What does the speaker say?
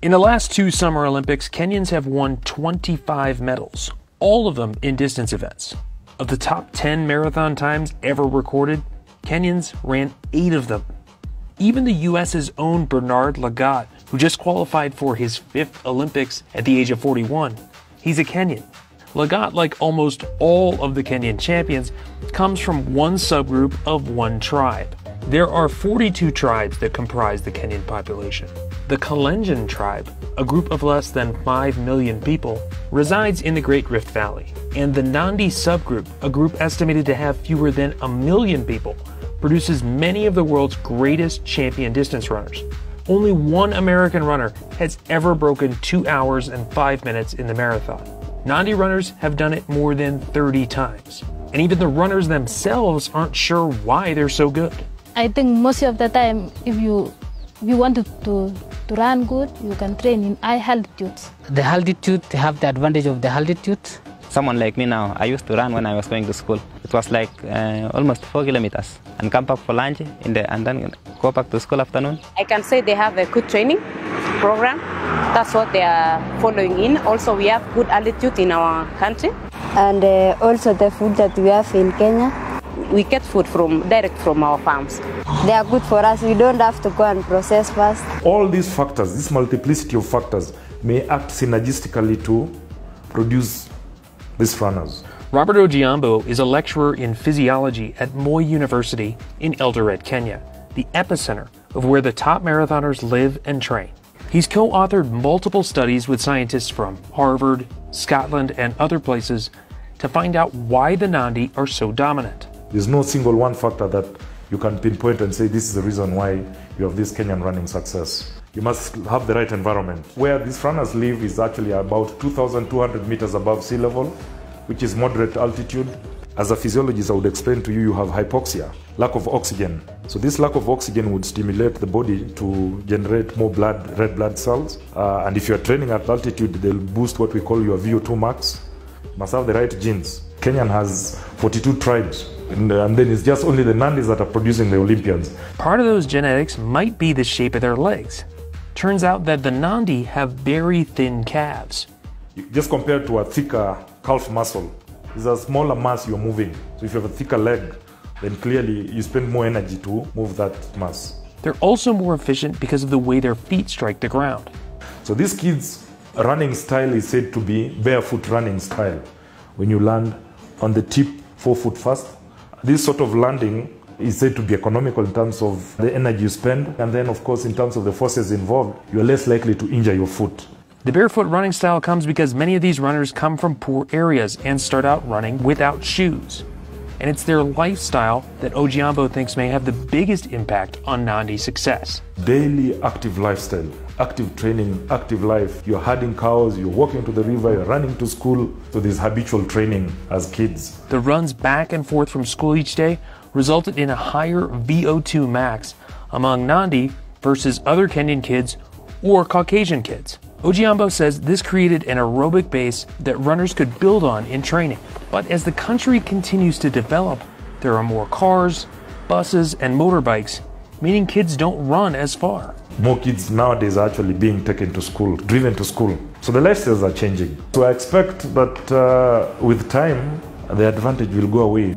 In the last two Summer Olympics, Kenyans have won 25 medals, all of them in distance events. Of the top 10 marathon times ever recorded, Kenyans ran 8 of them. Even the US's own Bernard Lagat, who just qualified for his 5th Olympics at the age of 41, he's a Kenyan. Lagat, like almost all of the Kenyan champions, comes from one subgroup of one tribe. There are 42 tribes that comprise the Kenyan population. The Kalenjin tribe, a group of less than 5 million people, resides in the Great Rift Valley. And the Nandi subgroup, a group estimated to have fewer than 1 million people, produces many of the world's greatest champion distance runners. Only one American runner has ever broken 2 hours and 5 minutes in the marathon. Nandi runners have done it more than 30 times. And even the runners themselves aren't sure why they're so good. I think most of the time, if you want to run good, you can train in high altitudes. The altitude, have the advantage of the altitude. Someone like me now, I used to run when I was going to school. It was like almost 4 kilometers. And come back for lunch and then go back to school afternoon. I can say they have a good training program. That's what they are following in. Also, we have good altitude in our country. And also the food that we have in Kenya. We get food direct from our farms. They are good for us. We don't have to go and process first. All these factors, this multiplicity of factors, may act synergistically to produce these runners. Robert Ojiambo is a lecturer in physiology at Moye University in Eldoret, Kenya, the epicenter of where the top marathoners live and train. He's co-authored multiple studies with scientists from Harvard, Scotland, and other places to find out why the Nandi are so dominant. There's no single one factor that you can pinpoint and say this is the reason why you have this Kenyan running success. You must have the right environment. Where these runners live is actually about 2,200 meters above sea level, which is moderate altitude. As a physiologist, I would explain to you, you have hypoxia, lack of oxygen. So this lack of oxygen would stimulate the body to generate more blood, red blood cells. And if you're training at altitude, they'll boost what we call your VO2 max. You must have the right genes. Kenya has 42 tribes. And then it's just only the Nandis that are producing the Olympians. Part of those genetics might be the shape of their legs. Turns out that the Nandi have very thin calves. Just compared to a thicker calf muscle, it's a smaller mass you're moving. So if you have a thicker leg, then clearly you spend more energy to move that mass. They're also more efficient because of the way their feet strike the ground. So these kids' running style is said to be barefoot running style. When you land on the tip 4 foot first, this sort of landing is said to be economical in terms of the energy you spend, and then of course in terms of the forces involved, you're less likely to injure your foot. The barefoot running style comes because many of these runners come from poor areas and start out running without shoes. And it's their lifestyle that Ojiambo thinks may have the biggest impact on Nandi success. Daily active lifestyle, active training, active life. You're herding cows, you're walking to the river, you're running to school. So there's habitual training as kids. The runs back and forth from school each day resulted in a higher VO2 max among Nandi versus other Kenyan kids or Caucasian kids. Ojiambo says this created an aerobic base that runners could build on in training. But as the country continues to develop, there are more cars, buses, and motorbikes, meaning kids don't run as far. More kids nowadays are actually being taken to school, driven to school. So the lifestyles are changing. So I expect that with time, the advantage will go away.